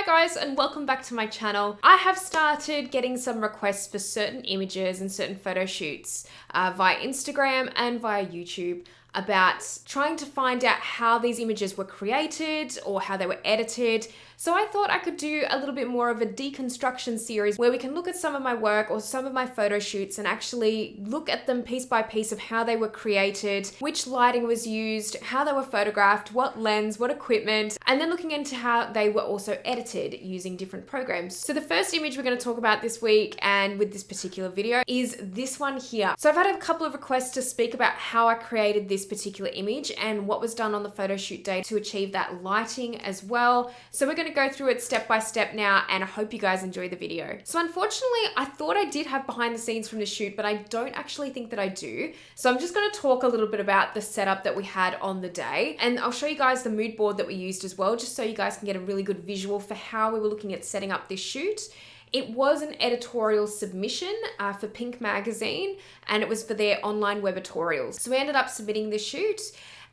guys, and welcome back to my channel. I have started getting some requests for certain images and certain photo shoots via Instagram and via YouTube about trying to find out how these images were created or how they were edited. So I thought I could do a little bit more of a deconstruction series where we can look at some of my work or some of my photo shoots and actually look at them piece by piece of how they were created, which lighting was used, how they were photographed, what lens, what equipment, and then looking into how they were also edited using different programs. So the first image we're going to talk about this week and with this particular video is this one here. So I've had a couple of requests to speak about how I created this particular image and what was done on the photo shoot day to achieve that lighting as well. So we're going to go through it step by step now, and I hope you guys enjoy the video. So unfortunately, I thought I did have behind the scenes from the shoot, but I don't actually think that I do. So I'm just going to talk a little bit about the setup that we had on the day, and I'll show you guys the mood board that we used as well, just so you guys can get a really good visual for how we were looking at setting up this shoot. It was an editorial submission for Pink Magazine, and it was for their online webatorials. So we ended up submitting the shoot,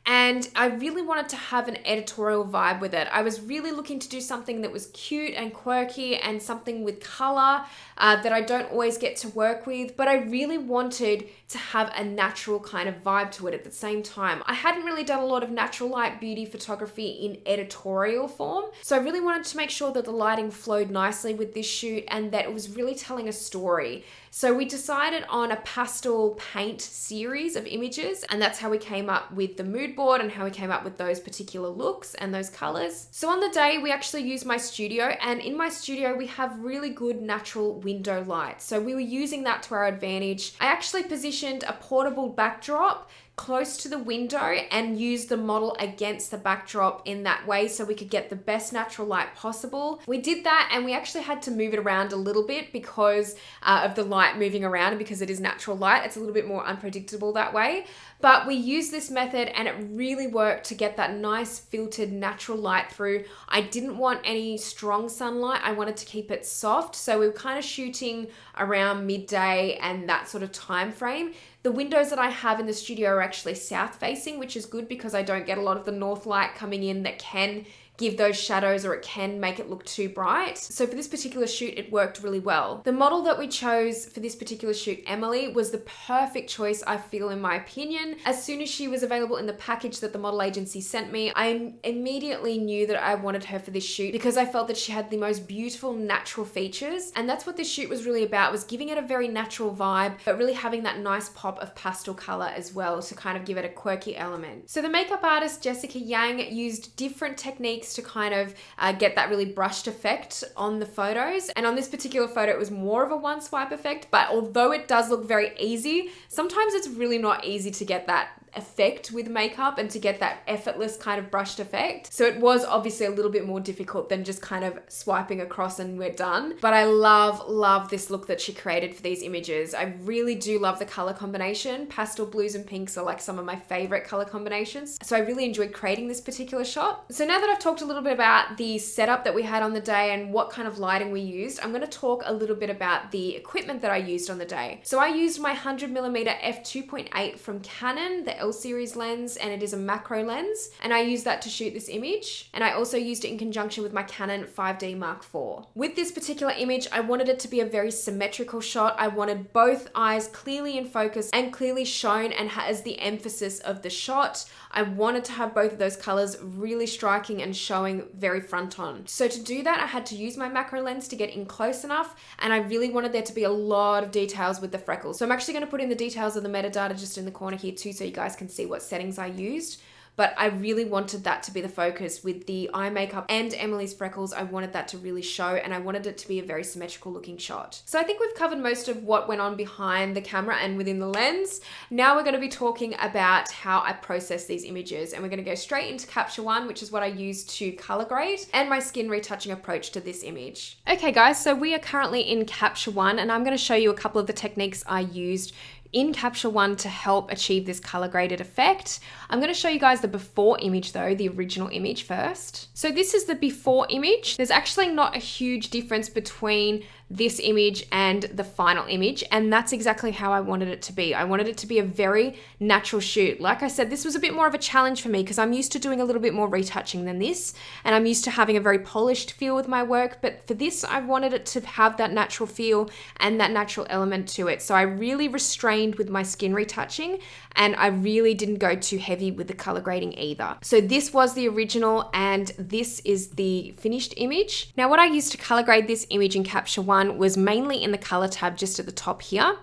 and I really wanted to have an editorial vibe with it. I was really looking to do something that was cute and quirky and something with color that I don't always get to work with, but I really wanted to have a natural kind of vibe to it at the same time. I hadn't really done a lot of natural light beauty photography in editorial form, so I really wanted to make sure that the lighting flowed nicely with this shoot and that it was really telling a story. So we decided on a pastel paint series of images, and that's how we came up with the mood board and how we came up with those particular looks and those colors. So on the day, we actually used my studio, and in my studio, we have really good natural window light. So we were using that to our advantage. I actually positioned a portable backdrop close to the window and use the model against the backdrop in that way so we could get the best natural light possible. We did that, and we actually had to move it around a little bit because of the light moving around, and because it is natural light, it's a little bit more unpredictable that way. But we used this method and it really worked to get that nice filtered natural light through. I didn't want any strong sunlight. I wanted to keep it soft. So we were kind of shooting around midday and that sort of time frame. The windows that I have in the studio are actually south facing, which is good because I don't get a lot of the north light coming in that can give those shadows or it can make it look too bright. So for this particular shoot, it worked really well. The model that we chose for this particular shoot, Emily, was the perfect choice, I feel, in my opinion. As soon as she was available in the package that the model agency sent me, I immediately knew that I wanted her for this shoot because I felt that she had the most beautiful natural features. And that's what this shoot was really about, was giving it a very natural vibe, but really having that nice pop of pastel color as well to kind of give it a quirky element. So the makeup artist, Jessica Yang, used different techniques to kind of get that really brushed effect on the photos. And on this particular photo, it was more of a one swipe effect, but although it does look very easy, sometimes it's really not easy to get that effect with makeup and to get that effortless kind of brushed effect. So it was obviously a little bit more difficult than just kind of swiping across and we're done. But I love this look that she created for these images. I really do love the color combination. Pastel blues and pinks are like some of my favorite color combinations. So I really enjoyed creating this particular shot. So now that I've talked a little bit about the setup that we had on the day and what kind of lighting we used, I'm going to talk a little bit about the equipment that I used on the day. So I used my 100mm f2.8 from Canon, the L-series lens, and it is a macro lens, and I used that to shoot this image, and I also used it in conjunction with my Canon 5D Mark IV. With this particular image, I wanted it to be a very symmetrical shot. I wanted both eyes clearly in focus and clearly shown and as the emphasis of the shot. I wanted to have both of those colors really striking and showing very front on. So to do that, I had to use my macro lens to get in close enough, and I really wanted there to be a lot of details with the freckles. So I'm actually going to put in the details of the metadata just in the corner here too, so you guys can see what settings I used. But I really wanted that to be the focus with the eye makeup and Emily's freckles. I wanted that to really show, and I wanted it to be a very symmetrical looking shot. So I think we've covered most of what went on behind the camera and within the lens. Now we're going to be talking about how I process these images, and we're going to go straight into Capture One, which is what I use to color grade, and my skin retouching approach to this image. Okay guys, so we are currently in Capture One, and I'm going to show you a couple of the techniques I used in Capture One to help achieve this color graded effect. I'm going to show you guys the before image though, the original image first. So this is the before image. There's actually not a huge difference between this image and the final image, and that's exactly how I wanted it to be. I wanted it to be a very natural shoot. Like I said, this was a bit more of a challenge for me because I'm used to doing a little bit more retouching than this, and I'm used to having a very polished feel with my work, but for this I wanted it to have that natural feel and that natural element to it. So I really restrained with my skin retouching, and I really didn't go too heavy with the color grading either. So this was the original and this is the finished image. Now what I used to color grade this image in Capture One was mainly in the color tab just at the top here.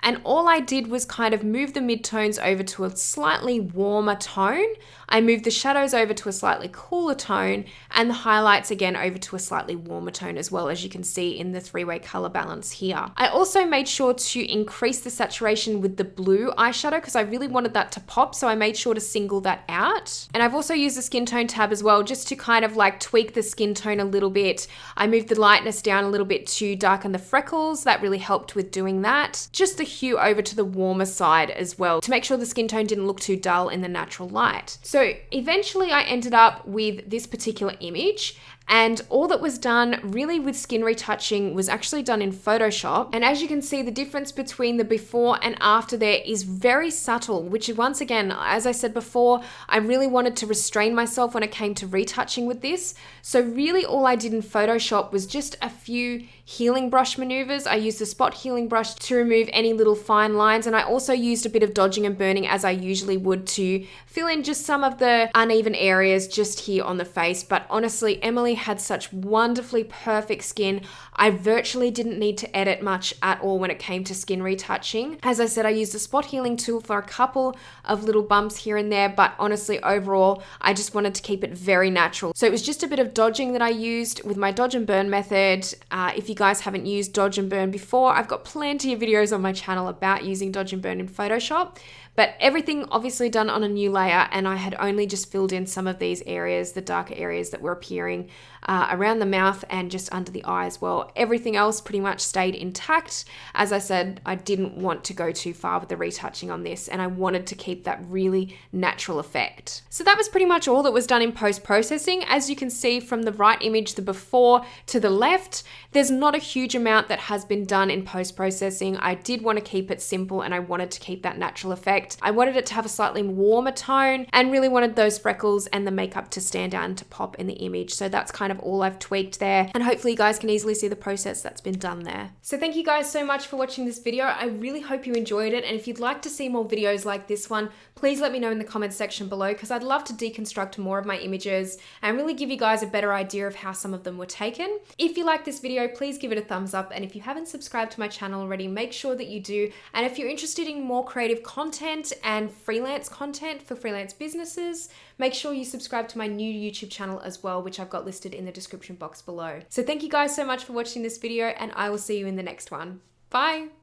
And all I did was kind of move the midtones over to a slightly warmer tone. I moved the shadows over to a slightly cooler tone and the highlights again over to a slightly warmer tone as well, as you can see in the three-way color balance here. I also made sure to increase the saturation with the blue eyeshadow because I really wanted that to pop, so I made sure to single that out. And I've also used the skin tone tab as well just to kind of like tweak the skin tone a little bit. I moved the lightness down a little bit to darken the freckles. That really helped with doing that. Just the hue over to the warmer side as well to make sure the skin tone didn't look too dull in the natural light. So eventually I ended up with this particular image, and all that was done really with skin retouching was actually done in Photoshop. And as you can see, the difference between the before and after there is very subtle, which once again, as I said before, I really wanted to restrain myself when it came to retouching with this. So really all I did in Photoshop was just a few healing brush maneuvers. I used the spot healing brush to remove any little fine lines, and I also used a bit of dodging and burning as I usually would to fill in just some of the uneven areas just here on the face. But honestly, Emily had such wonderfully perfect skin. I virtually didn't need to edit much at all when it came to skin retouching. As I said, I used the spot healing tool for a couple of little bumps here and there, but honestly, overall, I just wanted to keep it very natural. So it was just a bit of dodging that I used with my dodge and burn method. If you guys haven't used dodge and burn before, I've got plenty of videos on my channel about using dodge and burn in Photoshop. But everything obviously done on a new layer, and I had only just filled in some of these areas, the darker areas that were appearing around the mouth and just under the eye as well. Everything else pretty much stayed intact. As I said, I didn't want to go too far with the retouching on this, and I wanted to keep that really natural effect. So that was pretty much all that was done in post-processing. As you can see from the right image, the before to the left, there's not a huge amount that has been done in post-processing. I did want to keep it simple, and I wanted to keep that natural effect. I wanted it to have a slightly warmer tone and really wanted those freckles and the makeup to stand out and to pop in the image. So that's kind of all I've tweaked there, and hopefully you guys can easily see the process that's been done there. So thank you guys so much for watching this video. I really hope you enjoyed it, and if you'd like to see more videos like this one, please let me know in the comments section below, because I'd love to deconstruct more of my images and really give you guys a better idea of how some of them were taken. If you like this video, please give it a thumbs up, and if you haven't subscribed to my channel already, make sure that you do. And if you're interested in more creative content and freelance content for freelance businesses, make sure you subscribe to my new YouTube channel as well, which I've got listed in the description box below. So thank you guys so much for watching this video, and I will see you in the next one. Bye!